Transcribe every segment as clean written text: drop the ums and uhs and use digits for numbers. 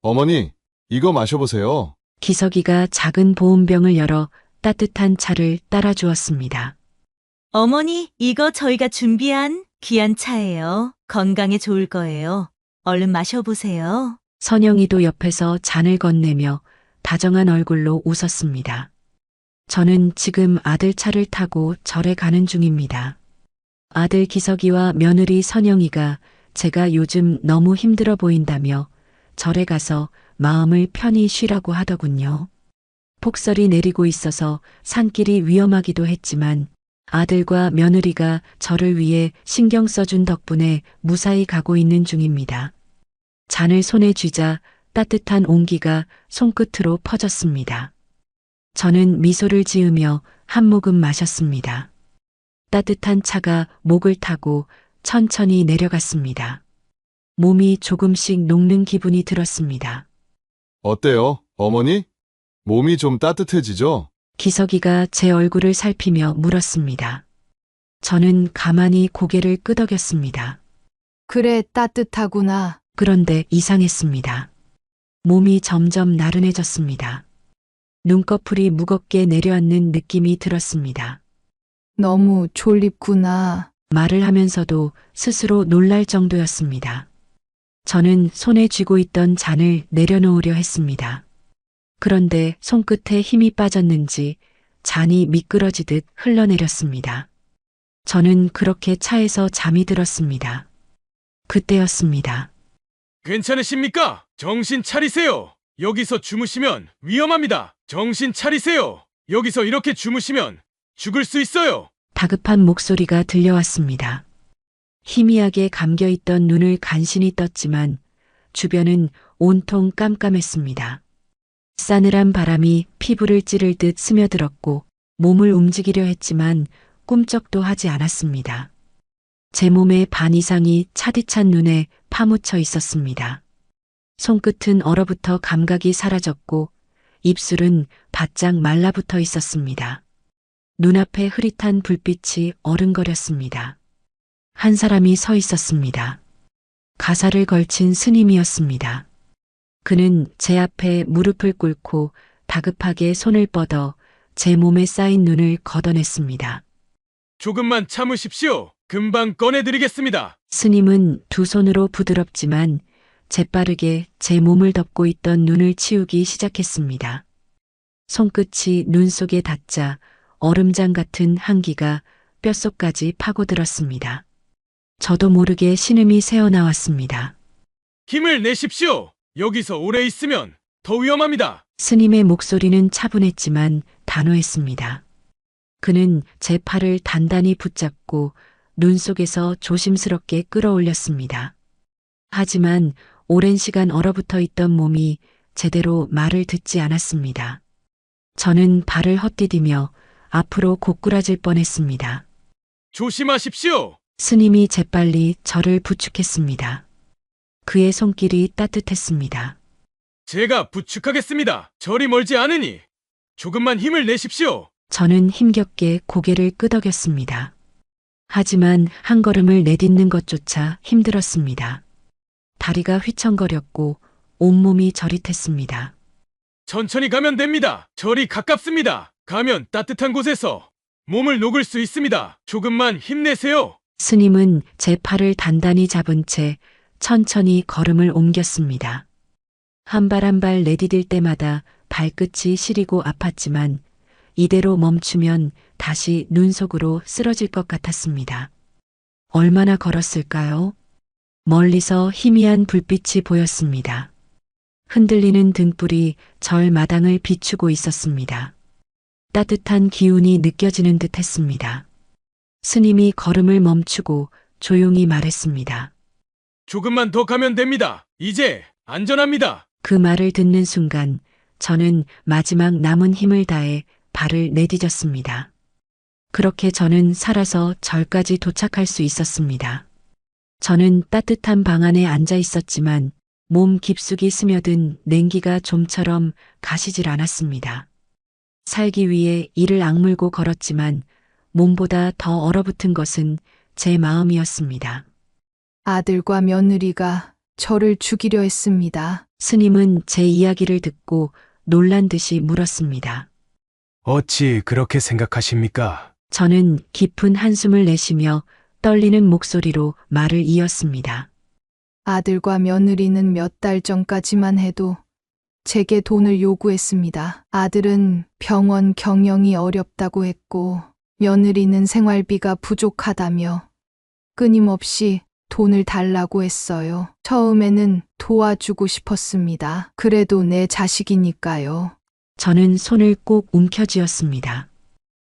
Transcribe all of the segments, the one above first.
어머니, 이거 마셔보세요. 기석이가 작은 보온병을 열어 따뜻한 차를 따라 주었습니다. 어머니, 이거 저희가 준비한 귀한 차예요. 건강에 좋을 거예요. 얼른 마셔보세요. 선영이도 옆에서 잔을 건네며 다정한 얼굴로 웃었습니다. 저는 지금 아들 차를 타고 절에 가는 중입니다. 아들 기석이와 며느리 선영이가 제가 요즘 너무 힘들어 보인다며 절에 가서 마음을 편히 쉬라고 하더군요. 폭설이 내리고 있어서 산길이 위험하기도 했지만 아들과 며느리가 저를 위해 신경 써준 덕분에 무사히 가고 있는 중입니다. 잔을 손에 쥐자 따뜻한 온기가 손끝으로 퍼졌습니다. 저는 미소를 지으며 한 모금 마셨습니다. 따뜻한 차가 목을 타고 천천히 내려갔습니다. 몸이 조금씩 녹는 기분이 들었습니다. 어때요, 어머니? 몸이 좀 따뜻해지죠? 기석이가 제 얼굴을 살피며 물었습니다. 저는 가만히 고개를 끄덕였습니다. 그래, 따뜻하구나. 그런데 이상했습니다. 몸이 점점 나른해졌습니다. 눈꺼풀이 무겁게 내려앉는 느낌이 들었습니다. 너무 졸립구나. 말을 하면서도 스스로 놀랄 정도였습니다. 저는 손에 쥐고 있던 잔을 내려놓으려 했습니다. 그런데 손끝에 힘이 빠졌는지 잔이 미끄러지듯 흘러내렸습니다. 저는 그렇게 차에서 잠이 들었습니다. 그때였습니다. 괜찮으십니까? 정신 차리세요. 여기서 주무시면 위험합니다. 정신 차리세요. 여기서 이렇게 주무시면 죽을 수 있어요. 다급한 목소리가 들려왔습니다. 희미하게 감겨있던 눈을 간신히 떴지만 주변은 온통 깜깜했습니다. 싸늘한 바람이 피부를 찌를 듯 스며들었고 몸을 움직이려 했지만 꿈쩍도 하지 않았습니다. 제 몸의 반 이상이 차디찬 눈에 파묻혀 있었습니다. 손끝은 얼어붙어 감각이 사라졌고 입술은 바짝 말라붙어 있었습니다. 눈앞에 흐릿한 불빛이 어른거렸습니다. 한 사람이 서 있었습니다. 가사를 걸친 스님이었습니다. 그는 제 앞에 무릎을 꿇고 다급하게 손을 뻗어 제 몸에 쌓인 눈을 걷어냈습니다. 조금만 참으십시오. 금방 꺼내드리겠습니다. 스님은 두 손으로 부드럽지만 재빠르게 제 몸을 덮고 있던 눈을 치우기 시작했습니다. 손끝이 눈 속에 닿자 얼음장 같은 한기가 뼛속까지 파고들었습니다. 저도 모르게 신음이 새어나왔습니다. 힘을 내십시오. 여기서 오래 있으면 더 위험합니다. 스님의 목소리는 차분했지만 단호했습니다. 그는 제 팔을 단단히 붙잡고 눈 속에서 조심스럽게 끌어올렸습니다. 하지만 오랜 시간 얼어붙어 있던 몸이 제대로 말을 듣지 않았습니다. 저는 발을 헛디디며 앞으로 고꾸라질 뻔했습니다. 조심하십시오. 스님이 재빨리 저를 부축했습니다. 그의 손길이 따뜻했습니다. 제가 부축하겠습니다. 절이 멀지 않으니 조금만 힘을 내십시오. 저는 힘겹게 고개를 끄덕였습니다. 하지만 한 걸음을 내딛는 것조차 힘들었습니다. 다리가 휘청거렸고 온몸이 저릿했습니다. 천천히 가면 됩니다. 절이 가깝습니다. 가면 따뜻한 곳에서 몸을 녹일 수 있습니다. 조금만 힘내세요. 스님은 제 팔을 단단히 잡은 채 천천히 걸음을 옮겼습니다. 한 발 한 발 내디딜 때마다 발끝이 시리고 아팠지만 이대로 멈추면 다시 눈 속으로 쓰러질 것 같았습니다. 얼마나 걸었을까요? 멀리서 희미한 불빛이 보였습니다. 흔들리는 등불이 절 마당을 비추고 있었습니다. 따뜻한 기운이 느껴지는 듯 했습니다. 스님이 걸음을 멈추고 조용히 말했습니다. 조금만 더 가면 됩니다. 이제 안전합니다. 그 말을 듣는 순간 저는 마지막 남은 힘을 다해 발을 내디뎠습니다. 그렇게 저는 살아서 절까지 도착할 수 있었습니다. 저는 따뜻한 방 안에 앉아 있었지만 몸 깊숙이 스며든 냉기가 좀처럼 가시질 않았습니다. 살기 위해 이를 악물고 걸었지만 몸보다 더 얼어붙은 것은 제 마음이었습니다. 아들과 며느리가 저를 죽이려 했습니다. 스님은 제 이야기를 듣고 놀란 듯이 물었습니다. 어찌 그렇게 생각하십니까? 저는 깊은 한숨을 내쉬며 떨리는 목소리로 말을 이었습니다. 아들과 며느리는 몇 달 전까지만 해도 제게 돈을 요구했습니다. 아들은 병원 경영이 어렵다고 했고, 며느리는 생활비가 부족하다며 끊임없이 돈을 달라고 했어요. 처음에는 도와주고 싶었습니다. 그래도 내 자식이니까요. 저는 손을 꼭 움켜쥐었습니다.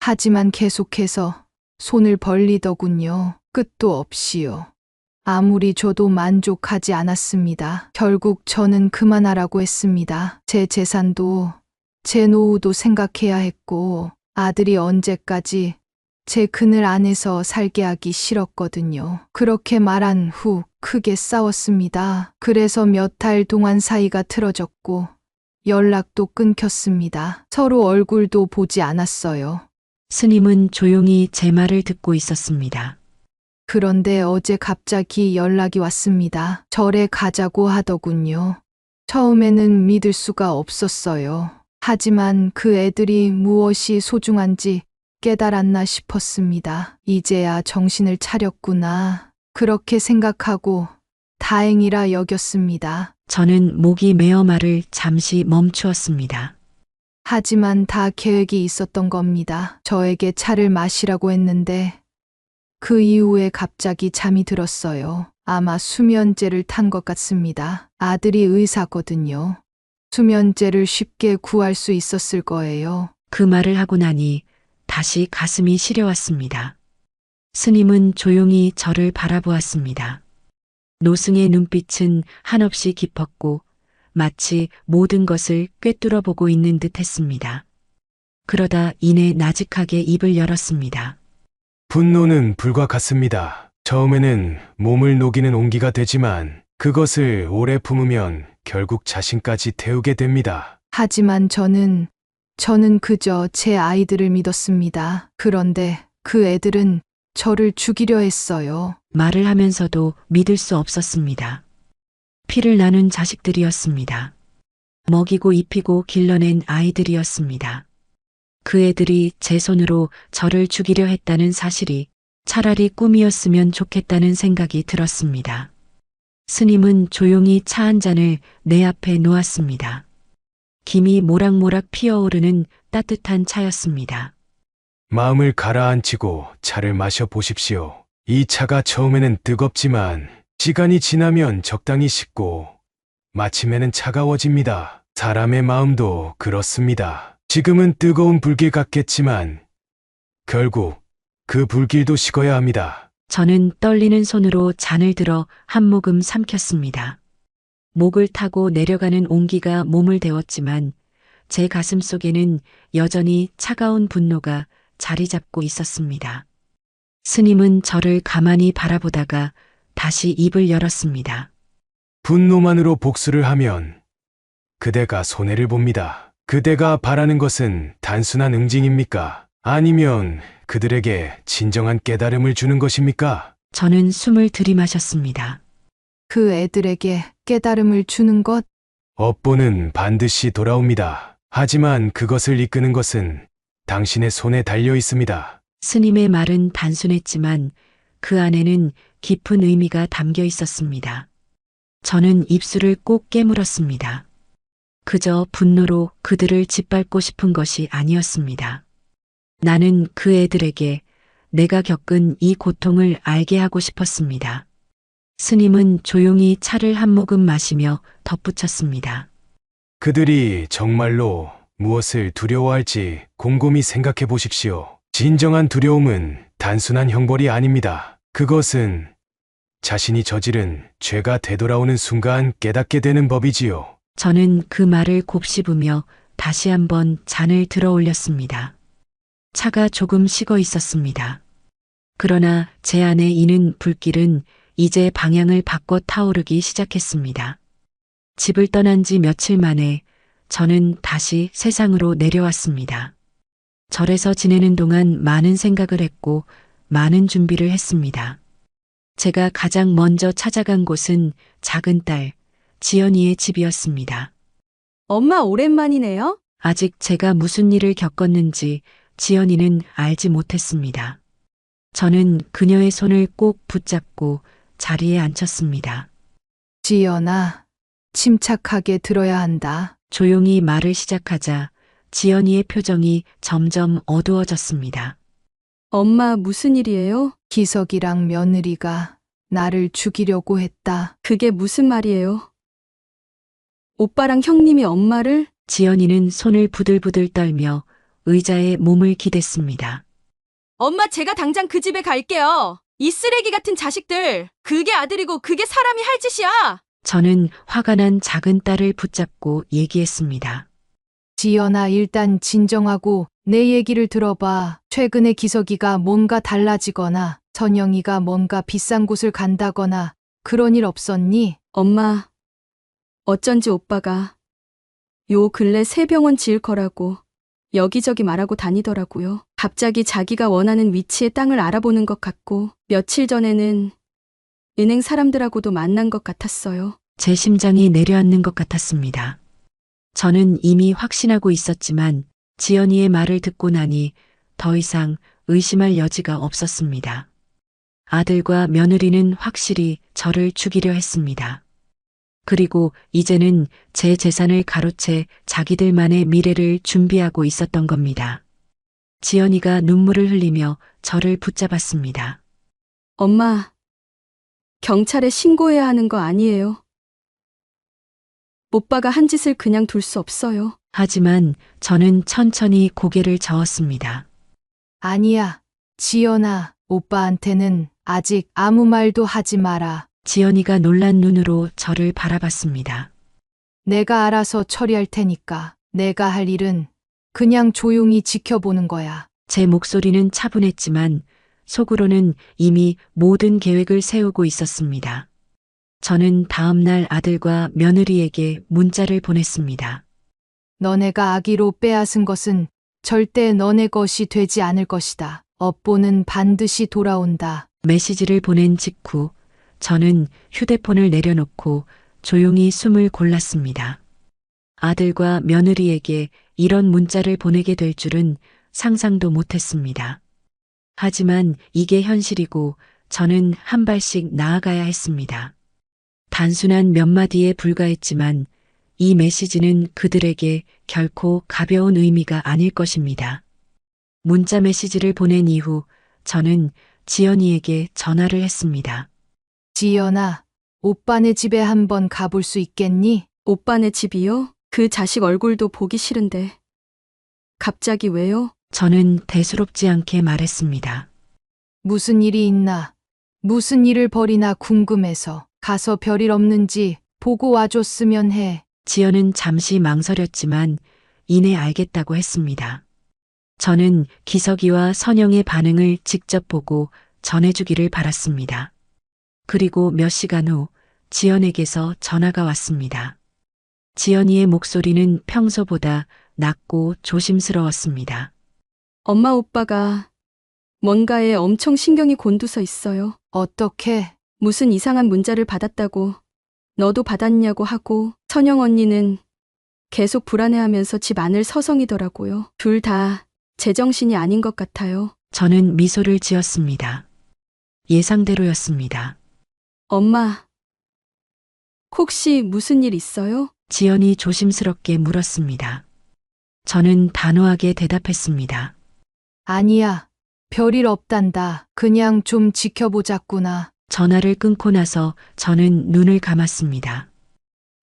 하지만 계속해서 손을 벌리더군요. 끝도 없이요. 아무리 줘도 만족하지 않았습니다. 결국 저는 그만하라고 했습니다. 제 재산도 제 노후도 생각해야 했고, 아들이 언제까지 제 그늘 안에서 살게 하기 싫었거든요. 그렇게 말한 후 크게 싸웠습니다. 그래서 몇 달 동안 사이가 틀어졌고 연락도 끊겼습니다. 서로 얼굴도 보지 않았어요. 스님은 조용히 제 말을 듣고 있었습니다. 그런데 어제 갑자기 연락이 왔습니다. 절에 가자고 하더군요. 처음에는 믿을 수가 없었어요. 하지만 그 애들이 무엇이 소중한지 깨달았나 싶었습니다. 이제야 정신을 차렸구나. 그렇게 생각하고 다행이라 여겼습니다. 저는 목이 메어 말을 잠시 멈추었습니다. 하지만 다 계획이 있었던 겁니다. 저에게 차를 마시라고 했는데 그 이후에 갑자기 잠이 들었어요. 아마 수면제를 탄 것 같습니다. 아들이 의사거든요. 수면제를 쉽게 구할 수 있었을 거예요. 그 말을 하고 나니 다시 가슴이 시려왔습니다. 스님은 조용히 저를 바라보았습니다. 노승의 눈빛은 한없이 깊었고 마치 모든 것을 꿰뚫어 보고 있는 듯 했습니다. 그러다 이내 나직하게 입을 열었습니다. 분노는 불과 같습니다. 처음에는 몸을 녹이는 온기가 되지만 그것을 오래 품으면 결국 자신까지 태우게 됩니다. 하지만 저는 그저 제 아이들을 믿었습니다. 그런데 그 애들은 저를 죽이려 했어요. 말을 하면서도 믿을 수 없었습니다. 피를 나눈 자식들이었습니다. 먹이고 입히고 길러낸 아이들이었습니다. 그 애들이 제 손으로 저를 죽이려 했다는 사실이 차라리 꿈이었으면 좋겠다는 생각이 들었습니다. 스님은 조용히 차 한 잔을 내 앞에 놓았습니다. 김이 모락모락 피어오르는 따뜻한 차였습니다. 마음을 가라앉히고 차를 마셔보십시오. 이 차가 처음에는 뜨겁지만 시간이 지나면 적당히 식고 마침에는 차가워집니다. 사람의 마음도 그렇습니다. 지금은 뜨거운 불길 같겠지만 결국 그 불길도 식어야 합니다. 저는 떨리는 손으로 잔을 들어 한 모금 삼켰습니다. 목을 타고 내려가는 온기가 몸을 데웠지만 제 가슴 속에는 여전히 차가운 분노가 자리 잡고 있었습니다. 스님은 저를 가만히 바라보다가 다시 입을 열었습니다. 분노만으로 복수를 하면 그대가 손해를 봅니다. 그대가 바라는 것은 단순한 응징입니까? 아니면 그들에게 진정한 깨달음을 주는 것입니까? 저는 숨을 들이마셨습니다. 그 애들에게 깨달음을 주는 것, 업보는 반드시 돌아옵니다. 하지만 그것을 이끄는 것은 당신의 손에 달려 있습니다. 스님의 말은 단순했지만 그 안에는 깊은 의미가 담겨 있었습니다. 저는 입술을 꼭 깨물었습니다. 그저 분노로 그들을 짓밟고 싶은 것이 아니었습니다. 나는 그 애들에게 내가 겪은 이 고통을 알게 하고 싶었습니다. 스님은 조용히 차를 한 모금 마시며 덧붙였습니다. 그들이 정말로 무엇을 두려워할지 곰곰이 생각해 보십시오. 진정한 두려움은 단순한 형벌이 아닙니다. 그것은 자신이 저지른 죄가 되돌아오는 순간 깨닫게 되는 법이지요. 저는 그 말을 곱씹으며 다시 한번 잔을 들어 올렸습니다. 차가 조금 식어 있었습니다. 그러나 제 안에 이는 불길은 이제 방향을 바꿔 타오르기 시작했습니다. 집을 떠난 지 며칠 만에 저는 다시 세상으로 내려왔습니다. 절에서 지내는 동안 많은 생각을 했고 많은 준비를 했습니다. 제가 가장 먼저 찾아간 곳은 작은 딸, 지연이의 집이었습니다. 엄마 오랜만이네요. 아직 제가 무슨 일을 겪었는지 지연이는 알지 못했습니다. 저는 그녀의 손을 꼭 붙잡고 자리에 앉혔습니다. 지연아, 침착하게 들어야 한다. 조용히 말을 시작하자 지연이의 표정이 점점 어두워졌습니다. 엄마 무슨 일이에요? 기석이랑 며느리가 나를 죽이려고 했다. 그게 무슨 말이에요? 오빠랑 형님이 엄마를? 지연이는 손을 부들부들 떨며 의자에 몸을 기댔습니다. 엄마 제가 당장 그 집에 갈게요. 이 쓰레기 같은 자식들. 그게 아들이고 그게 사람이 할 짓이야. 저는 화가 난 작은 딸을 붙잡고 얘기했습니다. 지연아, 일단 진정하고 내 얘기를 들어봐. 최근에 기석이가 뭔가 달라지거나 선영이가 뭔가 비싼 곳을 간다거나 그런 일 없었니? 엄마, 어쩐지 오빠가 요 근래 새 병원 지을 거라고 여기저기 말하고 다니더라고요. 갑자기 자기가 원하는 위치의 땅을 알아보는 것 같고 며칠 전에는 은행 사람들하고도 만난 것 같았어요. 제 심장이 내려앉는 것 같았습니다. 저는 이미 확신하고 있었지만 지연이의 말을 듣고 나니 더 이상 의심할 여지가 없었습니다. 아들과 며느리는 확실히 저를 죽이려 했습니다. 그리고 이제는 제 재산을 가로채 자기들만의 미래를 준비하고 있었던 겁니다. 지연이가 눈물을 흘리며 저를 붙잡았습니다. 엄마, 경찰에 신고해야 하는 거 아니에요? 오빠가 한 짓을 그냥 둘 수 없어요. 하지만 저는 천천히 고개를 저었습니다. 아니야. 지연아, 오빠한테는 아직 아무 말도 하지 마라. 지연이가 놀란 눈으로 저를 바라봤습니다. 내가 알아서 처리할 테니까. 내가 할 일은 그냥 조용히 지켜보는 거야. 제 목소리는 차분했지만 속으로는 이미 모든 계획을 세우고 있었습니다. 저는 다음 날 아들과 며느리에게 문자를 보냈습니다. 너네가 아기로 빼앗은 것은 절대 너네 것이 되지 않을 것이다. 업보는 반드시 돌아온다. 메시지를 보낸 직후 저는 휴대폰을 내려놓고 조용히 숨을 골랐습니다. 아들과 며느리에게 이런 문자를 보내게 될 줄은 상상도 못했습니다. 하지만 이게 현실이고 저는 한 발씩 나아가야 했습니다. 단순한 몇 마디에 불과했지만 이 메시지는 그들에게 결코 가벼운 의미가 아닐 것입니다. 문자 메시지를 보낸 이후 저는 지연이에게 전화를 했습니다. 지연아, 오빠네 집에 한번 가볼 수 있겠니? 오빠네 집이요? 그 자식 얼굴도 보기 싫은데. 갑자기 왜요? 저는 대수롭지 않게 말했습니다. 무슨 일이 있나? 무슨 일을 벌이나 궁금해서 가서 별일 없는지 보고 와줬으면 해. 지연은 잠시 망설였지만 이내 알겠다고 했습니다. 저는 기석이와 선영의 반응을 직접 보고 전해주기를 바랐습니다. 그리고 몇 시간 후 지연에게서 전화가 왔습니다. 지연이의 목소리는 평소보다 낮고 조심스러웠습니다. 엄마 오빠가 뭔가에 엄청 신경이 곤두서 있어요. 어떻게? 무슨 이상한 문자를 받았다고 너도 받았냐고 하고 선영 언니는 계속 불안해하면서 집 안을 서성이더라고요. 둘 다 제정신이 아닌 것 같아요. 저는 미소를 지었습니다. 예상대로였습니다. 엄마, 혹시 무슨 일 있어요? 지연이 조심스럽게 물었습니다. 저는 단호하게 대답했습니다. 아니야. 별일 없단다. 그냥 좀 지켜보자꾸나. 전화를 끊고 나서 저는 눈을 감았습니다.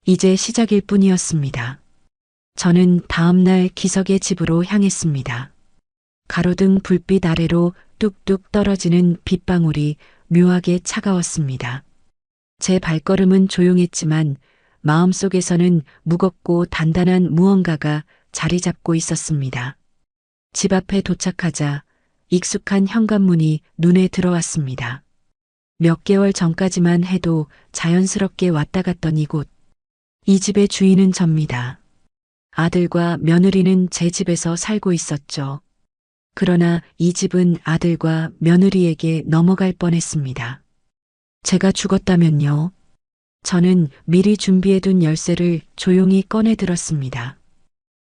이제 시작일 뿐이었습니다. 저는 다음 날 기석의 집으로 향했습니다. 가로등 불빛 아래로 뚝뚝 떨어지는 빗방울이 묘하게 차가웠습니다. 제 발걸음은 조용했지만 마음속에서는 무겁고 단단한 무언가가 자리 잡고 있었습니다. 집 앞에 도착하자 익숙한 현관문이 눈에 들어왔습니다. 몇 개월 전까지만 해도 자연스럽게 왔다 갔던 이곳. 이 집의 주인은 접니다. 아들과 며느리는 제 집에서 살고 있었죠. 그러나 이 집은 아들과 며느리에게 넘어갈 뻔했습니다. 제가 죽었다면요? 저는 미리 준비해둔 열쇠를 조용히 꺼내 들었습니다.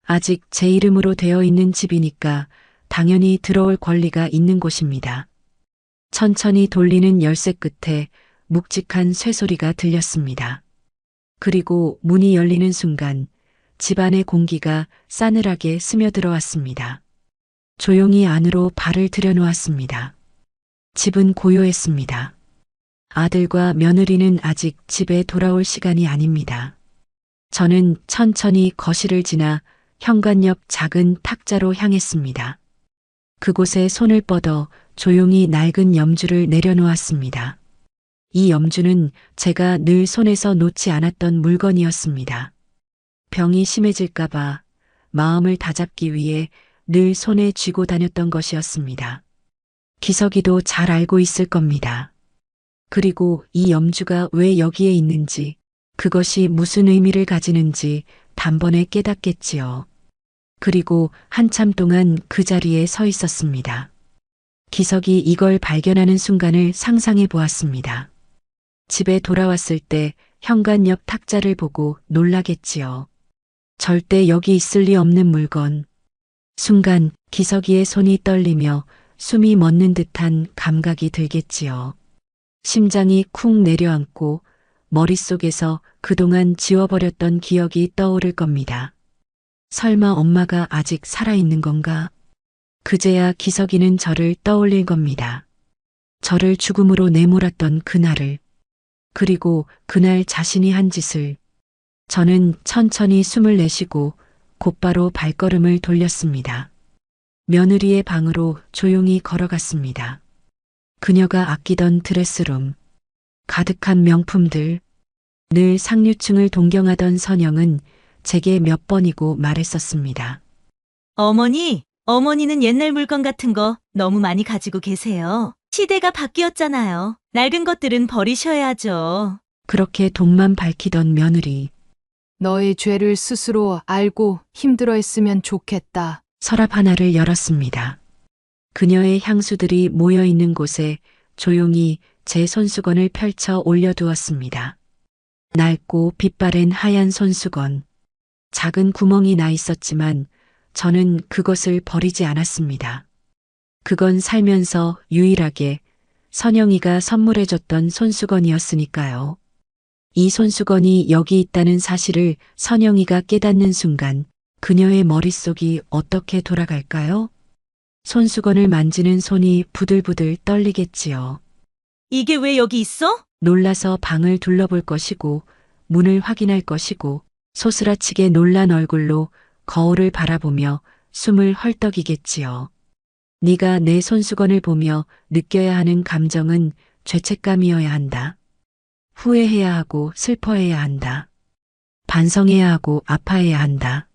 아직 제 이름으로 되어 있는 집이니까 당연히 들어올 권리가 있는 곳입니다. 천천히 돌리는 열쇠 끝에 묵직한 쇠소리가 들렸습니다. 그리고 문이 열리는 순간 집안의 공기가 싸늘하게 스며들어왔습니다. 조용히 안으로 발을 들여놓았습니다. 집은 고요했습니다. 아들과 며느리는 아직 집에 돌아올 시간이 아닙니다. 저는 천천히 거실을 지나 현관 옆 작은 탁자로 향했습니다. 그곳에 손을 뻗어 조용히 낡은 염주를 내려놓았습니다. 이 염주는 제가 늘 손에서 놓지 않았던 물건이었습니다. 병이 심해질까봐 마음을 다잡기 위해 늘 손에 쥐고 다녔던 것이었습니다. 기석이도 잘 알고 있을 겁니다. 그리고 이 염주가 왜 여기에 있는지, 그것이 무슨 의미를 가지는지 단번에 깨닫겠지요. 그리고 한참 동안 그 자리에 서 있었습니다. 기석이 이걸 발견하는 순간을 상상해 보았습니다. 집에 돌아왔을 때 현관 옆 탁자를 보고 놀라겠지요. 절대 여기 있을 리 없는 물건. 순간 기석이의 손이 떨리며 숨이 멎는 듯한 감각이 들겠지요. 심장이 쿵 내려앉고 머릿속에서 그동안 지워버렸던 기억이 떠오를 겁니다. 설마 엄마가 아직 살아있는 건가? 그제야 기석이는 저를 떠올릴 겁니다. 저를 죽음으로 내몰았던 그날을, 그리고 그날 자신이 한 짓을. 저는 천천히 숨을 내쉬고 곧바로 발걸음을 돌렸습니다. 며느리의 방으로 조용히 걸어갔습니다. 그녀가 아끼던 드레스룸, 가득한 명품들, 늘 상류층을 동경하던 선영은 제게 몇 번이고 말했었습니다. 어머니는 옛날 물건 같은 거 너무 많이 가지고 계세요. 시대가 바뀌었잖아요. 낡은 것들은 버리셔야죠. 그렇게 돈만 밝히던 며느리, 너의 죄를 스스로 알고 힘들어했으면 좋겠다. 서랍 하나를 열었습니다. 그녀의 향수들이 모여 있는 곳에 조용히 제 손수건을 펼쳐 올려두었습니다. 낡고 빛바랜 하얀 손수건. 작은 구멍이 나 있었지만 저는 그것을 버리지 않았습니다. 그건 살면서 유일하게 선영이가 선물해줬던 손수건이었으니까요. 이 손수건이 여기 있다는 사실을 선영이가 깨닫는 순간 그녀의 머릿속이 어떻게 돌아갈까요? 손수건을 만지는 손이 부들부들 떨리겠지요. 이게 왜 여기 있어? 놀라서 방을 둘러볼 것이고 문을 확인할 것이고 소스라치게 놀란 얼굴로 거울을 바라보며 숨을 헐떡이겠지요. 네가 내 손수건을 보며 느껴야 하는 감정은 죄책감이어야 한다. 후회해야 하고 슬퍼해야 한다. 반성해야 하고 아파해야 한다.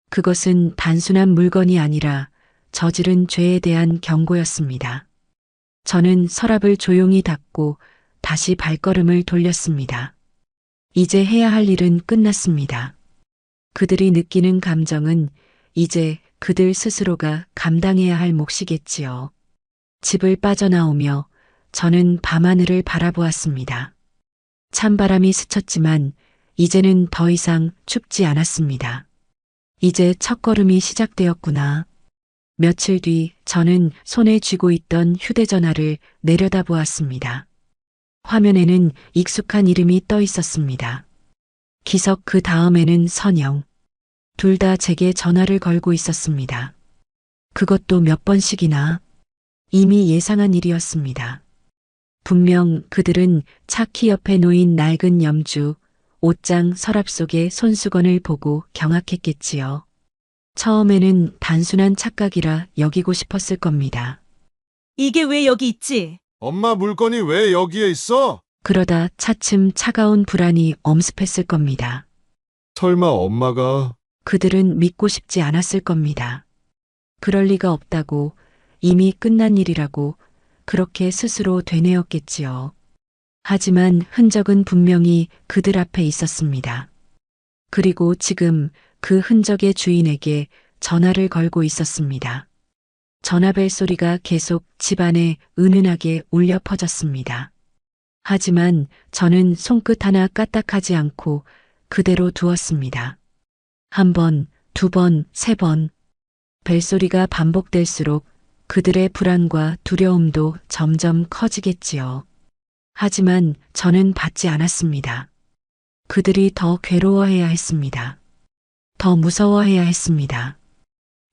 그것은 단순한 물건이 아니라 저지른 죄에 대한 경고였습니다. 저는 서랍을 조용히 닫고 다시 발걸음을 돌렸습니다. 이제 해야 할 일은 끝났습니다. 그들이 느끼는 감정은 이제 그들 스스로가 감당해야 할 몫이겠지요. 집을 빠져나오며 저는 밤하늘을 바라보았습니다. 찬바람이 스쳤지만 이제는 더 이상 춥지 않았습니다. 이제 첫걸음이 시작되었구나. 며칠 뒤 저는 손에 쥐고 있던 휴대전화를 내려다보았습니다. 화면에는 익숙한 이름이 떠 있었습니다. 기석, 그 다음에는 선영. 둘 다 제게 전화를 걸고 있었습니다. 그것도 몇 번씩이나. 이미 예상한 일이었습니다. 분명 그들은 차 키 옆에 놓인 낡은 염주, 옷장 서랍 속의 손수건을 보고 경악했겠지요. 처음에는 단순한 착각이라 여기고 싶었을 겁니다. 이게 왜 여기 있지? 엄마 물건이 왜 여기에 있어? 그러다 차츰 차가운 불안이 엄습했을 겁니다. 설마 엄마가... 그들은 믿고 싶지 않았을 겁니다. 그럴 리가 없다고, 이미 끝난 일이라고 그렇게 스스로 되뇌었겠지요. 하지만 흔적은 분명히 그들 앞에 있었습니다. 그리고 지금 그 흔적의 주인에게 전화를 걸고 있었습니다. 전화벨 소리가 계속 집안에 은은하게 울려 퍼졌습니다. 하지만 저는 손끝 하나 까딱하지 않고 그대로 두었습니다. 한 번, 두 번, 세 번. 벨소리가 반복될수록 그들의 불안과 두려움도 점점 커지겠지요. 하지만 저는 받지 않았습니다. 그들이 더 괴로워해야 했습니다. 더 무서워해야 했습니다.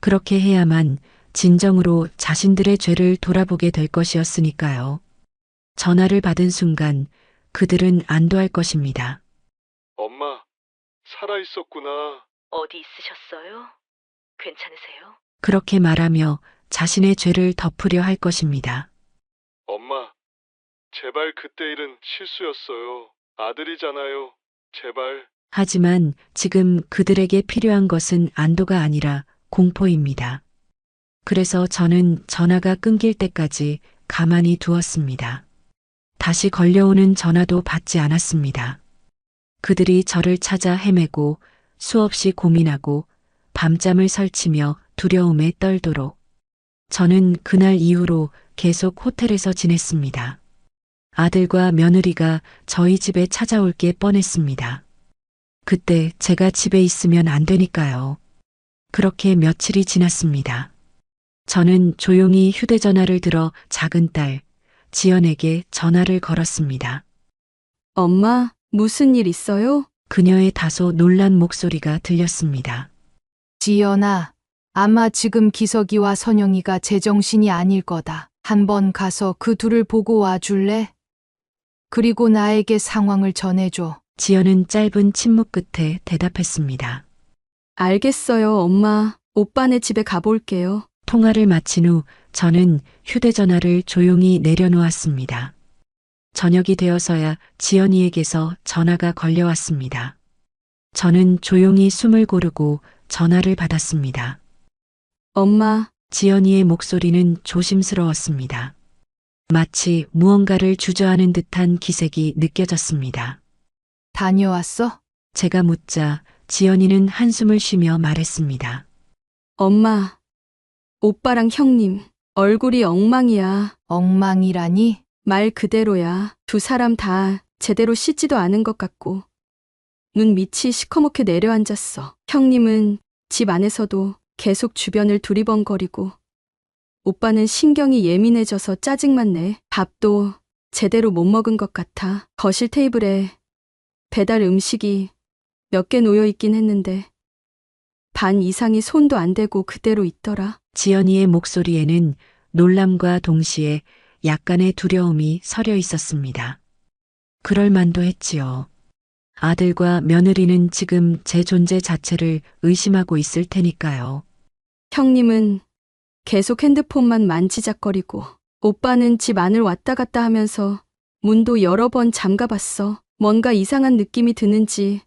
그렇게 해야만 진정으로 자신들의 죄를 돌아보게 될 것이었으니까요. 전화를 받은 순간 그들은 안도할 것입니다. 엄마, 살아있었구나. 어디 있으셨어요? 괜찮으세요? 그렇게 말하며 자신의 죄를 덮으려 할 것입니다. 엄마, 제발 그때 일은 실수였어요. 아들이잖아요. 제발. 하지만 지금 그들에게 필요한 것은 안도가 아니라 공포입니다. 그래서 저는 전화가 끊길 때까지 가만히 두었습니다. 다시 걸려오는 전화도 받지 않았습니다. 그들이 저를 찾아 헤매고 수없이 고민하고 밤잠을 설치며 두려움에 떨도록. 저는 그날 이후로 계속 호텔에서 지냈습니다. 아들과 며느리가 저희 집에 찾아올 게 뻔했습니다. 그때 제가 집에 있으면 안 되니까요. 그렇게 며칠이 지났습니다. 저는 조용히 휴대전화를 들어 작은 딸, 지연에게 전화를 걸었습니다. 엄마, 무슨 일 있어요? 그녀의 다소 놀란 목소리가 들렸습니다. 지연아, 아마 지금 기석이와 선영이가 제정신이 아닐 거다. 한번 가서 그 둘을 보고 와줄래? 그리고 나에게 상황을 전해줘. 지연은 짧은 침묵 끝에 대답했습니다. 알겠어요, 엄마. 오빠네 집에 가볼게요. 통화를 마친 후 저는 휴대전화를 조용히 내려놓았습니다. 저녁이 되어서야 지연이에게서 전화가 걸려왔습니다. 저는 조용히 숨을 고르고 전화를 받았습니다. 엄마, 지연이의 목소리는 조심스러웠습니다. 마치 무언가를 주저하는 듯한 기색이 느껴졌습니다. 다녀왔어? 제가 묻자 지연이는 한숨을 쉬며 말했습니다. 엄마. 오빠랑 형님, 얼굴이 엉망이야. 엉망이라니? 말 그대로야. 두 사람 다 제대로 씻지도 않은 것 같고 눈 밑이 시커멓게 내려앉았어. 형님은 집 안에서도 계속 주변을 두리번거리고 오빠는 신경이 예민해져서 짜증만 내. 밥도 제대로 못 먹은 것 같아. 거실 테이블에 배달 음식이 몇 개 놓여 있긴 했는데 반 이상이 손도 안 대고 그대로 있더라. 지연이의 목소리에는 놀람과 동시에 약간의 두려움이 서려 있었습니다. 그럴 만도 했지요. 아들과 며느리는 지금 제 존재 자체를 의심하고 있을 테니까요. 형님은 계속 핸드폰만 만지작거리고 오빠는 집 안을 왔다 갔다 하면서 문도 여러 번 잠가봤어. 뭔가 이상한 느낌이 드는지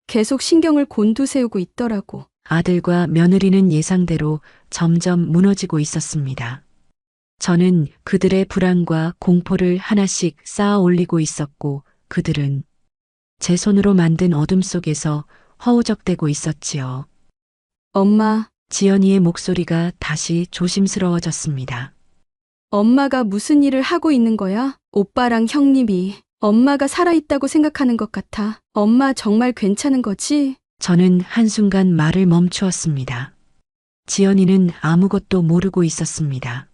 계속 신경을 곤두세우고 있더라고. 아들과 며느리는 예상대로 점점 무너지고 있었습니다. 저는 그들의 불안과 공포를 하나씩 쌓아 올리고 있었고 그들은 제 손으로 만든 어둠 속에서 허우적대고 있었지요. 엄마, 지연이의 목소리가 다시 조심스러워졌습니다. 엄마가 무슨 일을 하고 있는 거야? 오빠랑 형님이 엄마가 살아있다고 생각하는 것 같아. 엄마 정말 괜찮은 거지? 저는 한순간 말을 멈추었습니다. 지연이는 아무것도 모르고 있었습니다.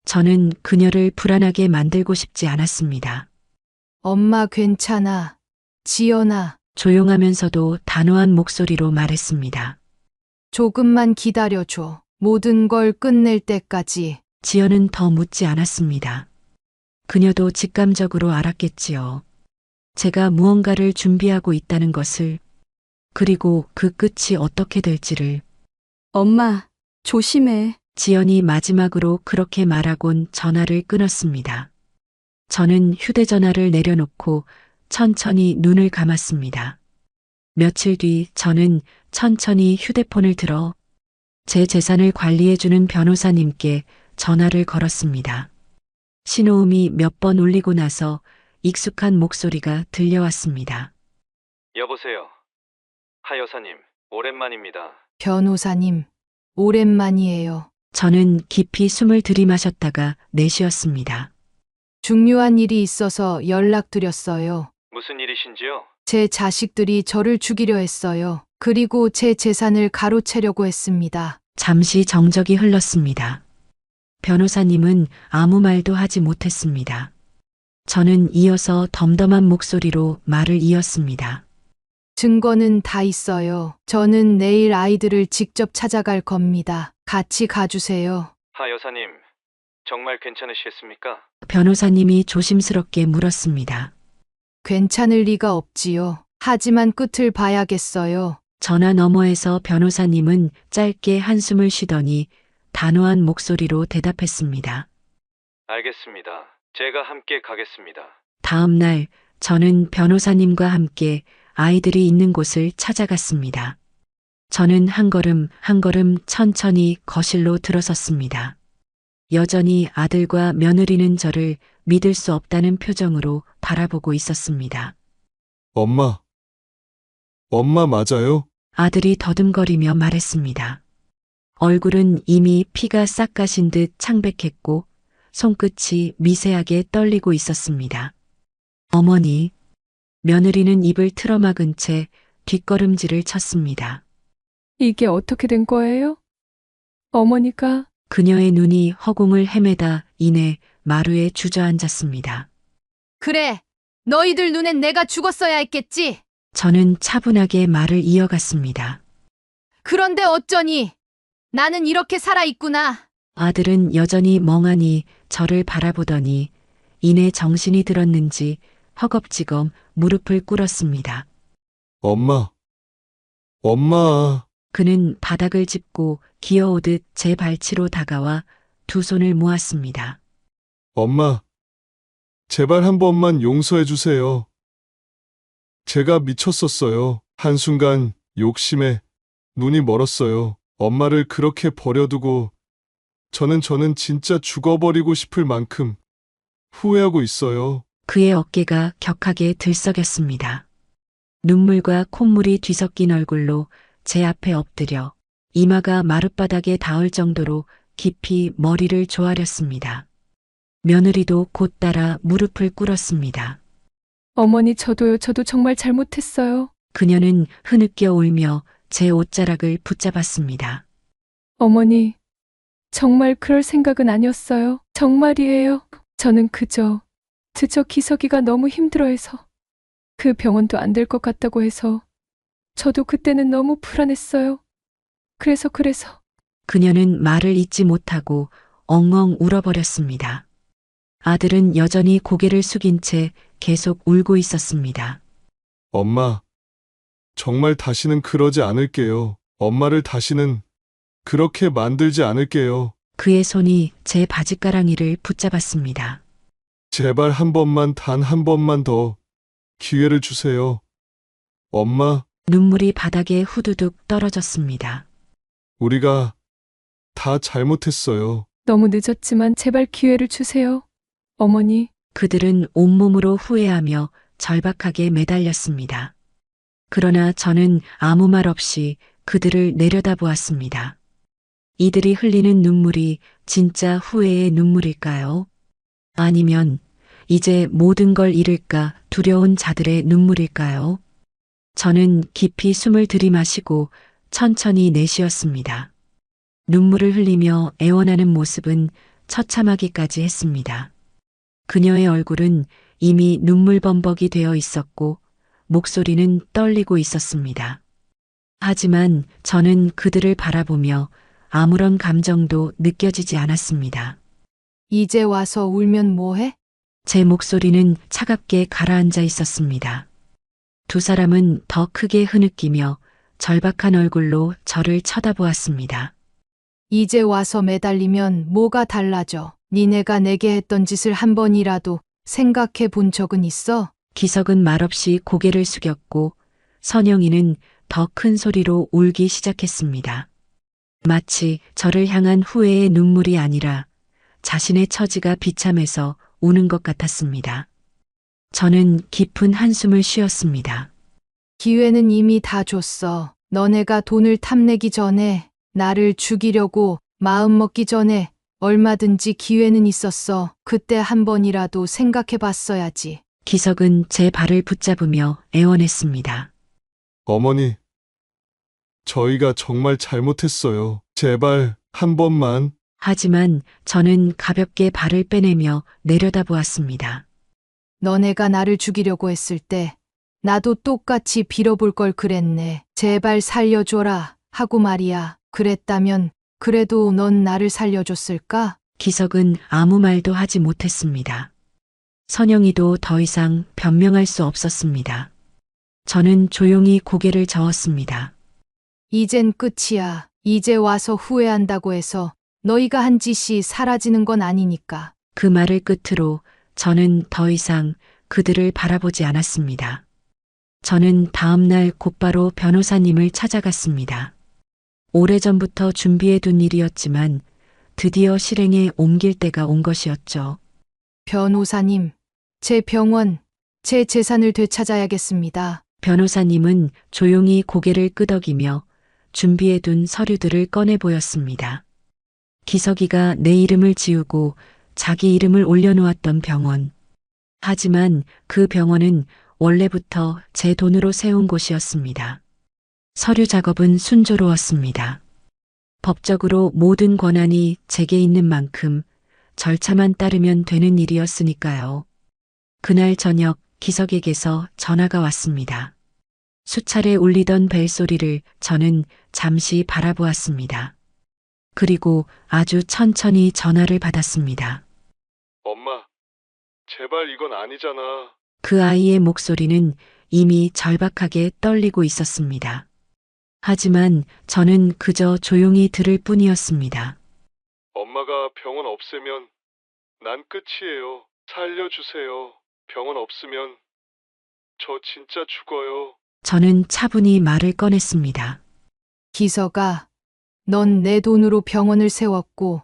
저는 그녀를 불안하게 만들고 싶지 않았습니다. 엄마 괜찮아. 지연아, 조용하면서도 단호한 목소리로 말했습니다. 조금만 기다려줘. 모든 걸 끝낼 때까지. 지연은 더 묻지 않았습니다. 그녀도 직감적으로 알았겠지요. 제가 무언가를 준비하고 있다는 것을, 그리고 그 끝이 어떻게 될지를. 엄마, 조심해. 지연이 마지막으로 그렇게 말하곤 전화를 끊었습니다. 저는 휴대전화를 내려놓고 천천히 눈을 감았습니다. 며칠 뒤 저는 천천히 휴대폰을 들어 제 재산을 관리해주는 변호사님께 전화를 걸었습니다. 신호음이 몇 번 울리고 나서 익숙한 목소리가 들려왔습니다. 여보세요. 하 여사님, 오랜만입니다. 변호사님, 오랜만이에요. 저는 깊이 숨을 들이마셨다가 내쉬었습니다. 중요한 일이 있어서 연락드렸어요. 무슨 일이신지요? 제 자식들이 저를 죽이려 했어요. 그리고 제 재산을 가로채려고 했습니다. 잠시 정적이 흘렀습니다. 변호사님은 아무 말도 하지 못했습니다. 저는 이어서 덤덤한 목소리로 말을 이었습니다. 증거는 다 있어요. 저는 내일 아이들을 직접 찾아갈 겁니다. 같이 가주세요. 하 여사님, 정말 괜찮으시겠습니까? 변호사님이 조심스럽게 물었습니다. 괜찮을 리가 없지요. 하지만 끝을 봐야겠어요. 전화 너머에서 변호사님은 짧게 한숨을 쉬더니 단호한 목소리로 대답했습니다. 알겠습니다. 제가 함께 가겠습니다. 다음 날 저는 변호사님과 함께 아이들이 있는 곳을 찾아갔습니다. 저는 한 걸음 한 걸음 천천히 거실로 들어섰습니다. 여전히 아들과 며느리는 저를 믿을 수 없다는 표정으로 바라보고 있었습니다. 엄마. 엄마 맞아요? 아들이 더듬거리며 말했습니다. 얼굴은 이미 피가 싹 가신 듯 창백했고 손끝이 미세하게 떨리고 있었습니다. 어머니, 며느리는 입을 틀어막은 채 뒷걸음질을 쳤습니다. 이게 어떻게 된 거예요? 어머니가 그녀의 눈이 허공을 헤매다 이내 마루에 주저앉았습니다. 그래, 너희들 눈엔 내가 죽었어야 했겠지. 저는 차분하게 말을 이어갔습니다. 그런데 어쩌니? 나는 이렇게 살아있구나. 아들은 여전히 멍하니 저를 바라보더니 이내 정신이 들었는지 허겁지겁 무릎을 꿇었습니다. 엄마. 엄마. 그는 바닥을 짚고 기어오듯 제 발치로 다가와 두 손을 모았습니다. 엄마. 제발 한 번만 용서해 주세요. 제가 미쳤었어요. 한순간 욕심에 눈이 멀었어요. 엄마를 그렇게 버려두고 저는 진짜 죽어버리고 싶을 만큼 후회하고 있어요. 그의 어깨가 격하게 들썩였습니다. 눈물과 콧물이 뒤섞인 얼굴로 제 앞에 엎드려 이마가 마룻바닥에 닿을 정도로 깊이 머리를 조아렸습니다. 며느리도 곧 따라 무릎을 꿇었습니다. 어머니 저도 정말 잘못했어요. 그녀는 흐느껴 울며 제 옷자락을 붙잡았습니다. 어머니, 정말 그럴 생각은 아니었어요. 정말이에요. 저는 그저 기석이가 너무 힘들어해서 그 병원도 안 될 것 같다고 해서 저도 그때는 너무 불안했어요. 그래서 그녀는 말을 잇지 못하고 엉엉 울어버렸습니다. 아들은 여전히 고개를 숙인 채 계속 울고 있었습니다. 엄마. 정말 다시는 그러지 않을게요. 엄마를 다시는 그렇게 만들지 않을게요. 그의 손이 제 바짓가랑이를 붙잡았습니다. 제발 한 번만, 단 한 번만 더 기회를 주세요. 엄마, 눈물이 바닥에 후두둑 떨어졌습니다. 우리가 다 잘못했어요. 너무 늦었지만 제발 기회를 주세요. 어머니, 그들은 온몸으로 후회하며 절박하게 매달렸습니다. 그러나 저는 아무 말 없이 그들을 내려다보았습니다. 이들이 흘리는 눈물이 진짜 후회의 눈물일까요? 아니면 이제 모든 걸 잃을까 두려운 자들의 눈물일까요? 저는 깊이 숨을 들이마시고 천천히 내쉬었습니다. 눈물을 흘리며 애원하는 모습은 처참하기까지 했습니다. 그녀의 얼굴은 이미 눈물범벅이 되어 있었고 목소리는 떨리고 있었습니다. 하지만 저는 그들을 바라보며 아무런 감정도 느껴지지 않았습니다. 이제 와서 울면 뭐해? 제 목소리는 차갑게 가라앉아 있었습니다. 두 사람은 더 크게 흐느끼며 절박한 얼굴로 저를 쳐다보았습니다. 이제 와서 매달리면 뭐가 달라져? 니네가 내게 했던 짓을 한 번이라도 생각해 본 적은 있어? 기석은 말없이 고개를 숙였고 선영이는 더 큰 소리로 울기 시작했습니다. 마치 저를 향한 후회의 눈물이 아니라 자신의 처지가 비참해서 우는 것 같았습니다. 저는 깊은 한숨을 쉬었습니다. 기회는 이미 다 줬어. 너네가 돈을 탐내기 전에, 나를 죽이려고 마음 먹기 전에 얼마든지 기회는 있었어. 그때 한 번이라도 생각해 봤어야지. 기석은 제 발을 붙잡으며 애원했습니다. 어머니, 저희가 정말 잘못했어요. 제발 한 번만. 하지만 저는 가볍게 발을 빼내며 내려다보았습니다. 너네가 나를 죽이려고 했을 때 나도 똑같이 빌어볼 걸 그랬네. 제발 살려줘라 하고 말이야. 그랬다면 그래도 넌 나를 살려줬을까? 기석은 아무 말도 하지 못했습니다. 선영이도 더 이상 변명할 수 없었습니다. 저는 조용히 고개를 저었습니다. 이젠 끝이야. 이제 와서 후회한다고 해서 너희가 한 짓이 사라지는 건 아니니까. 그 말을 끝으로 저는 더 이상 그들을 바라보지 않았습니다. 저는 다음 날 곧바로 변호사님을 찾아갔습니다. 오래전부터 준비해둔 일이었지만 드디어 실행에 옮길 때가 온 것이었죠. 변호사님, 제 병원, 제 재산을 되찾아야겠습니다. 변호사님은 조용히 고개를 끄덕이며 준비해둔 서류들을 꺼내 보였습니다. 기석이가 내 이름을 지우고 자기 이름을 올려놓았던 병원. 하지만 그 병원은 원래부터 제 돈으로 세운 곳이었습니다. 서류 작업은 순조로웠습니다. 법적으로 모든 권한이 제게 있는 만큼 절차만 따르면 되는 일이었으니까요. 그날 저녁 기석에게서 전화가 왔습니다. 수차례 울리던 벨소리를 저는 잠시 바라보았습니다. 그리고 아주 천천히 전화를 받았습니다. 엄마, 제발 이건 아니잖아. 그 아이의 목소리는 이미 절박하게 떨리고 있었습니다. 하지만 저는 그저 조용히 들을 뿐이었습니다. 엄마가 병원 없애면 난 끝이에요. 살려주세요. 병원 없으면 저 진짜 죽어요. 저는 차분히 말을 꺼냈습니다. 기서가, 넌 내 돈으로 병원을 세웠고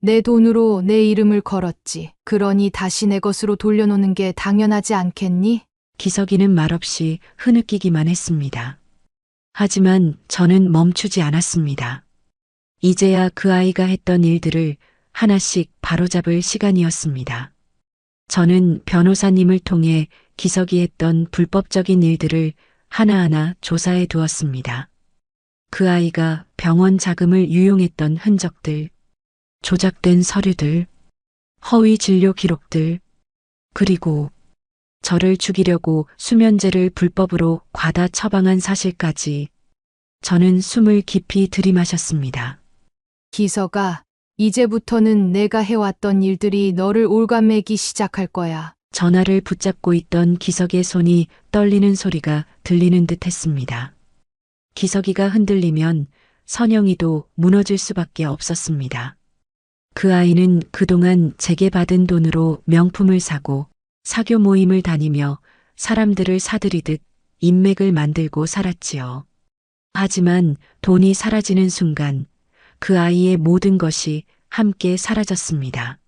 내 돈으로 내 이름을 걸었지. 그러니 다시 내 것으로 돌려놓는 게 당연하지 않겠니? 기석이는 말없이 흐느끼기만 했습니다. 하지만 저는 멈추지 않았습니다. 이제야 그 아이가 했던 일들을 하나씩 바로잡을 시간이었습니다. 저는 변호사님을 통해 기석이 했던 불법적인 일들을 하나하나 조사해 두었습니다. 그 아이가 병원 자금을 유용했던 흔적들, 조작된 서류들, 허위 진료 기록들, 그리고 저를 죽이려고 수면제를 불법으로 과다 처방한 사실까지. 저는 숨을 깊이 들이마셨습니다. 기서가, 이제부터는 내가 해왔던 일들이 너를 올가매기 시작할 거야. 전화를 붙잡고 있던 기석의 손이 떨리는 소리가 들리는 듯 했습니다. 기석이가 흔들리면 선영이도 무너질 수밖에 없었습니다. 그 아이는 그동안 제게 받은 돈으로 명품을 사고 사교 모임을 다니며 사람들을 사들이듯 인맥을 만들고 살았지요. 하지만 돈이 사라지는 순간 그 아이의 모든 것이 함께 사라졌습니다.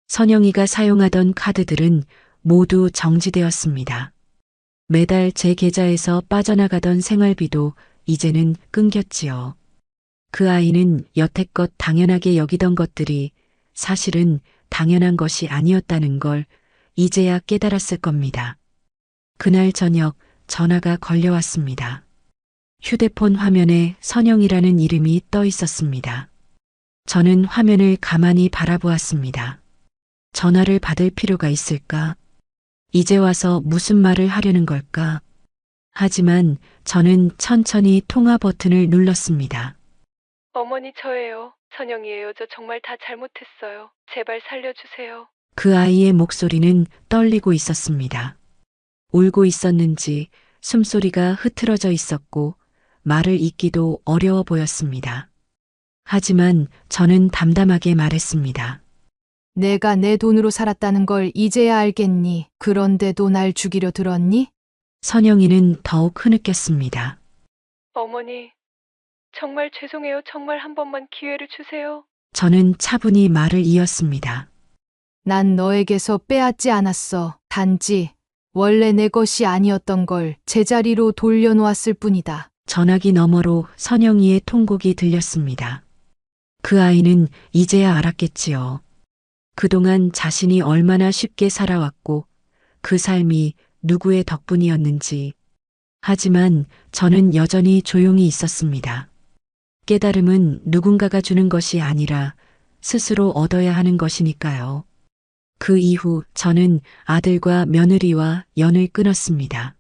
선영이가 사용하던 카드들은 모두 정지되었습니다. 매달 제 계좌에서 빠져나가던 생활비도 이제는 끊겼지요. 그 아이는 여태껏 당연하게 여기던 것들이 사실은 당연한 것이 아니었다는 걸 이제야 깨달았을 겁니다. 그날 저녁 전화가 걸려왔습니다. 휴대폰 화면에 선영이라는 이름이 떠 있었습니다. 저는 화면을 가만히 바라보았습니다. 전화를 받을 필요가 있을까? 이제 와서 무슨 말을 하려는 걸까? 하지만 저는 천천히 통화 버튼을 눌렀습니다. 어머니 저예요. 선영이에요. 저 정말 다 잘못했어요. 제발 살려주세요. 그 아이의 목소리는 떨리고 있었습니다. 울고 있었는지 숨소리가 흐트러져 있었고 말을 잇기도 어려워 보였습니다. 하지만 저는 담담하게 말했습니다. 내가 내 돈으로 살았다는 걸 이제야 알겠니? 그런데도 날 죽이려 들었니? 선영이는 더욱 흐느꼈습니다. 어머니, 정말 죄송해요. 정말 한 번만 기회를 주세요. 저는 차분히 말을 이었습니다. 난 너에게서 빼앗지 않았어. 단지 원래 내 것이 아니었던 걸 제자리로 돌려놓았을 뿐이다. 전화기 너머로 선영이의 통곡이 들렸습니다. 그 아이는 이제야 알았겠지요. 그동안 자신이 얼마나 쉽게 살아왔고 그 삶이 누구의 덕분이었는지. 하지만 저는 여전히 조용히 있었습니다. 깨달음은 누군가가 주는 것이 아니라 스스로 얻어야 하는 것이니까요. 그 이후 저는 아들과 며느리와 연을 끊었습니다.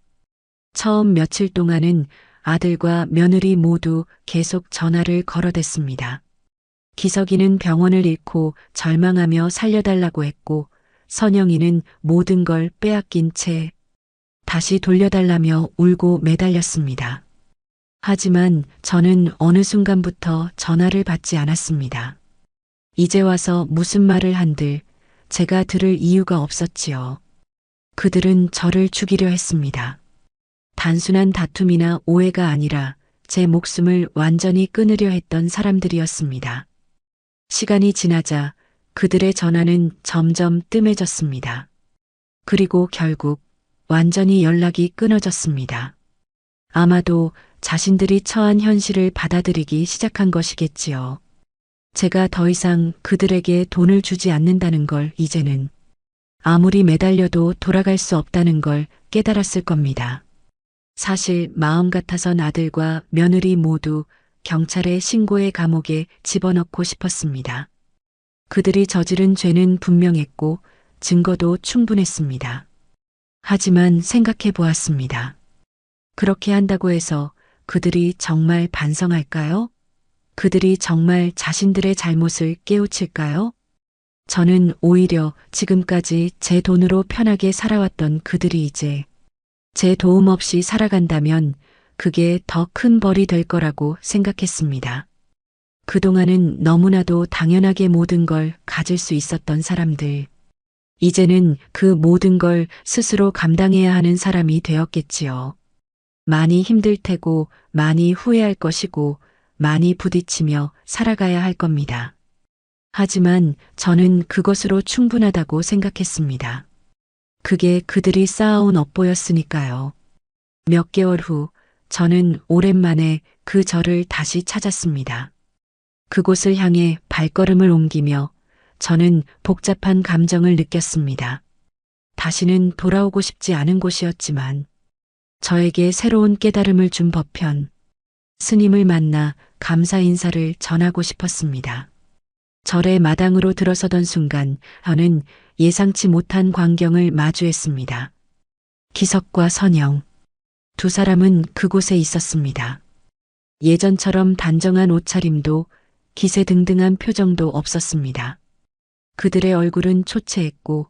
처음 며칠 동안은 아들과 며느리 모두 계속 전화를 걸어댔습니다. 기석이는 병원을 잃고 절망하며 살려달라고 했고, 선영이는 모든 걸 빼앗긴 채 다시 돌려달라며 울고 매달렸습니다. 하지만 저는 어느 순간부터 전화를 받지 않았습니다. 이제 와서 무슨 말을 한들 제가 들을 이유가 없었지요. 그들은 저를 죽이려 했습니다. 단순한 다툼이나 오해가 아니라 제 목숨을 완전히 끊으려 했던 사람들이었습니다. 시간이 지나자 그들의 전화는 점점 뜸해졌습니다. 그리고 결국 완전히 연락이 끊어졌습니다. 아마도 자신들이 처한 현실을 받아들이기 시작한 것이겠지요. 제가 더 이상 그들에게 돈을 주지 않는다는 걸 이제는 아무리 매달려도 돌아갈 수 없다는 걸 깨달았을 겁니다. 사실 마음 같아선 아들과 며느리 모두 경찰에 신고해 감옥에 집어넣고 싶었습니다. 그들이 저지른 죄는 분명했고 증거도 충분했습니다. 하지만 생각해 보았습니다. 그렇게 한다고 해서 그들이 정말 반성할까요? 그들이 정말 자신들의 잘못을 깨우칠까요? 저는 오히려 지금까지 제 돈으로 편하게 살아왔던 그들이 이제 제 도움 없이 살아간다면 그게 더 큰 벌이 될 거라고 생각했습니다. 그동안은 너무나도 당연하게 모든 걸 가질 수 있었던 사람들. 이제는 그 모든 걸 스스로 감당해야 하는 사람이 되었겠지요. 많이 힘들 테고 많이 후회할 것이고 많이 부딪히며 살아가야 할 겁니다. 하지만 저는 그것으로 충분하다고 생각했습니다. 그게 그들이 쌓아온 업보였으니까요. 몇 개월 후 저는 오랜만에 그 절을 다시 찾았습니다. 그곳을 향해 발걸음을 옮기며 저는 복잡한 감정을 느꼈습니다. 다시는 돌아오고 싶지 않은 곳이었지만 저에게 새로운 깨달음을 준 법편, 스님을 만나 감사 인사를 전하고 싶었습니다. 절의 마당으로 들어서던 순간 저는 예상치 못한 광경을 마주했습니다. 기석과 선영, 두 사람은 그곳에 있었습니다. 예전처럼 단정한 옷차림도 기세등등한 표정도 없었습니다. 그들의 얼굴은 초췌했고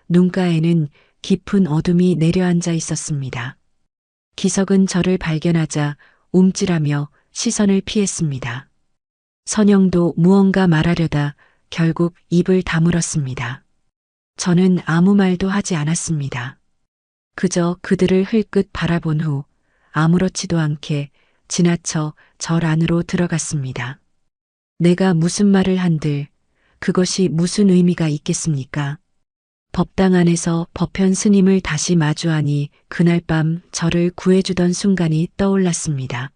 눈가에는 깊은 어둠이 내려앉아 있었습니다. 기석은 저를 발견하자 움찔하며 시선을 피했습니다. 선영도 무언가 말하려다 결국 입을 다물었습니다. 저는 아무 말도 하지 않았습니다. 그저 그들을 흘끗 바라본 후 아무렇지도 않게 지나쳐 절 안으로 들어갔습니다. 내가 무슨 말을 한들 그것이 무슨 의미가 있겠습니까? 법당 안에서 법현 스님을 다시 마주하니 그날 밤 저를 구해주던 순간이 떠올랐습니다.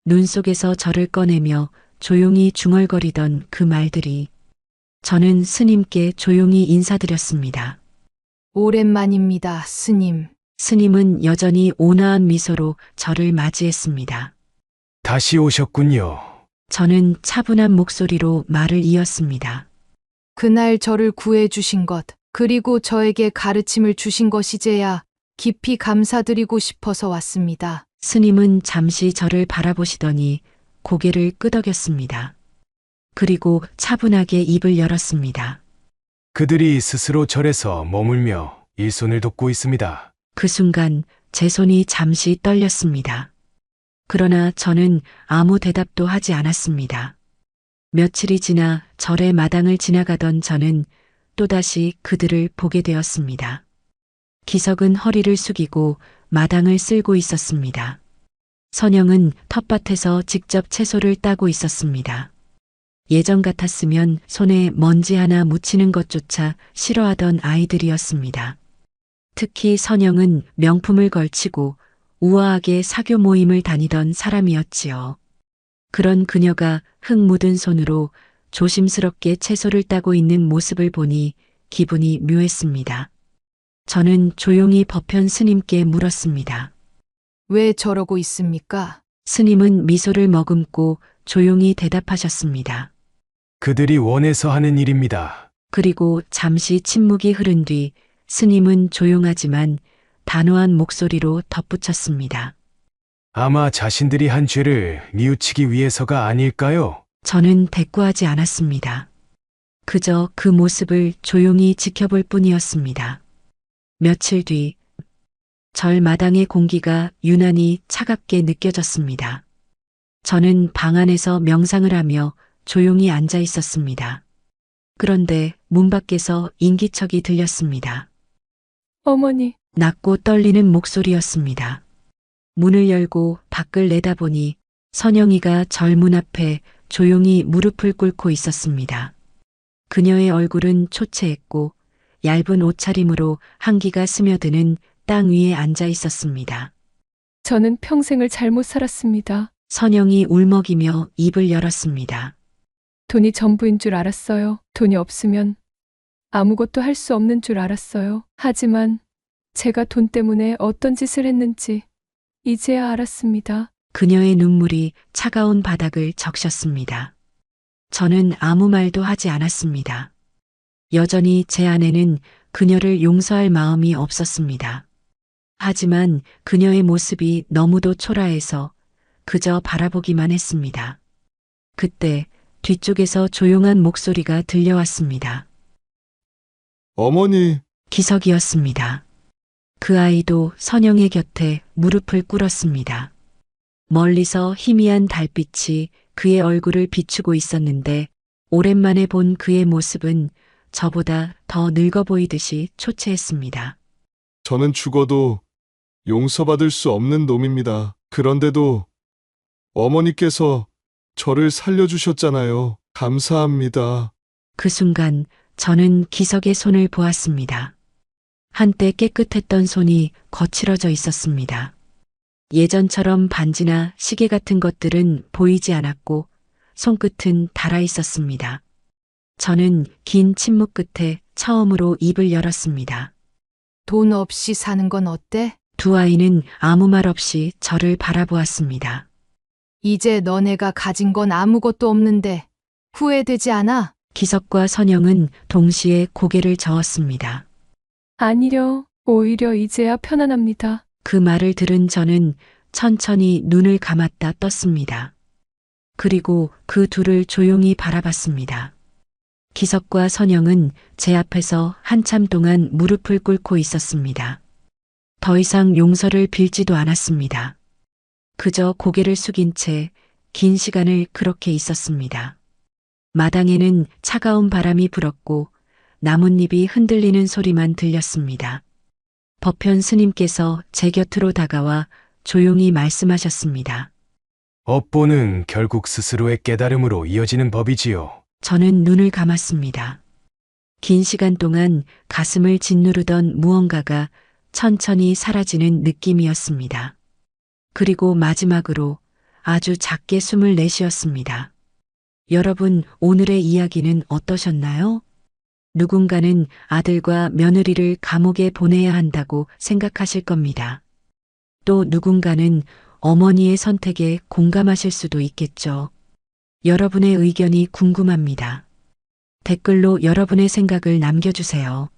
눈 속에서 저를 꺼내며 조용히 중얼거리던 그 말들이. 저는 스님께 조용히 인사드렸습니다. 오랜만입니다, 스님. 스님은 여전히 온화한 미소로 저를 맞이했습니다. 다시 오셨군요. 저는 차분한 목소리로 말을 이었습니다. 그날 저를 구해 주신 것, 그리고 저에게 가르침을 주신 것이제야 깊이 감사드리고 싶어서 왔습니다. 스님은 잠시 저를 바라보시더니 고개를 끄덕였습니다. 그리고 차분하게 입을 열었습니다. 그들이 스스로 절에서 머물며 일손을 돕고 있습니다. 그 순간 제 손이 잠시 떨렸습니다. 그러나 저는 아무 대답도 하지 않았습니다. 며칠이 지나 절의 마당을 지나가던 저는 또다시 그들을 보게 되었습니다. 기석은 허리를 숙이고 마당을 쓸고 있었습니다. 선영은 텃밭에서 직접 채소를 따고 있었습니다. 예전 같았으면 손에 먼지 하나 묻히는 것조차 싫어하던 아이들이었습니다. 특히 선영은 명품을 걸치고 우아하게 사교 모임을 다니던 사람이었지요. 그런 그녀가 흙 묻은 손으로 조심스럽게 채소를 따고 있는 모습을 보니 기분이 묘했습니다. 저는 조용히 법현 스님께 물었습니다. 왜 저러고 있습니까? 스님은 미소를 머금고 조용히 대답하셨습니다. 그들이 원해서 하는 일입니다. 그리고 잠시 침묵이 흐른 뒤 스님은 조용하지만 단호한 목소리로 덧붙였습니다. 아마 자신들이 한 죄를 뉘우치기 위해서가 아닐까요? 저는 대꾸하지 않았습니다. 그저 그 모습을 조용히 지켜볼 뿐이었습니다. 며칠 뒤, 절 마당의 공기가 유난히 차갑게 느껴졌습니다. 저는 방 안에서 명상을 하며 조용히 앉아 있었습니다. 그런데 문 밖에서 인기척이 들렸습니다. 어머니, 낮고 떨리는 목소리였습니다. 문을 열고 밖을 내다보니 선영이가 절 문 앞에 조용히 무릎을 꿇고 있었습니다. 그녀의 얼굴은 초췌했고 얇은 옷차림으로 한기가 스며드는 땅 위에 앉아 있었습니다. 저는 평생을 잘못 살았습니다. 선영이 울먹이며 입을 열었습니다. 돈이 전부인 줄 알았어요. 돈이 없으면 아무것도 할 수 없는 줄 알았어요. 하지만 제가 돈 때문에 어떤 짓을 했는지 이제야 알았습니다. 그녀의 눈물이 차가운 바닥을 적셨습니다. 저는 아무 말도 하지 않았습니다. 여전히 제 안에는 그녀를 용서할 마음이 없었습니다. 하지만 그녀의 모습이 너무도 초라해서 그저 바라보기만 했습니다. 그때 뒤쪽에서 조용한 목소리가 들려왔습니다. 어머니, 기석이었습니다. 그 아이도 선영의 곁에 무릎을 꿇었습니다. 멀리서 희미한 달빛이 그의 얼굴을 비추고 있었는데 오랜만에 본 그의 모습은 저보다 더 늙어 보이듯이 초췌했습니다. 저는 죽어도 용서받을 수 없는 놈입니다. 그런데도 어머니께서 저를 살려주셨잖아요. 감사합니다. 그 순간 저는 기석의 손을 보았습니다. 한때 깨끗했던 손이 거칠어져 있었습니다. 예전처럼 반지나 시계 같은 것들은 보이지 않았고 손끝은 닳아 있었습니다. 저는 긴 침묵 끝에 처음으로 입을 열었습니다. 돈 없이 사는 건 어때? 두 아이는 아무 말 없이 저를 바라보았습니다. 이제 너네가 가진 건 아무것도 없는데 후회되지 않아? 기석과 선영은 동시에 고개를 저었습니다. 아니려, 오히려 이제야 편안합니다. 그 말을 들은 저는 천천히 눈을 감았다 떴습니다. 그리고 그 둘을 조용히 바라봤습니다. 기석과 선영은 제 앞에서 한참 동안 무릎을 꿇고 있었습니다. 더 이상 용서를 빌지도 않았습니다. 그저 고개를 숙인 채 긴 시간을 그렇게 있었습니다. 마당에는 차가운 바람이 불었고 나뭇잎이 흔들리는 소리만 들렸습니다. 법현 스님께서 제 곁으로 다가와 조용히 말씀하셨습니다. 업보는 결국 스스로의 깨달음으로 이어지는 법이지요. 저는 눈을 감았습니다. 긴 시간 동안 가슴을 짓누르던 무언가가 천천히 사라지는 느낌이었습니다. 그리고 마지막으로 아주 작게 숨을 내쉬었습니다. 여러분, 오늘의 이야기는 어떠셨나요? 누군가는 아들과 며느리를 감옥에 보내야 한다고 생각하실 겁니다. 또 누군가는 어머니의 선택에 공감하실 수도 있겠죠. 여러분의 의견이 궁금합니다. 댓글로 여러분의 생각을 남겨주세요.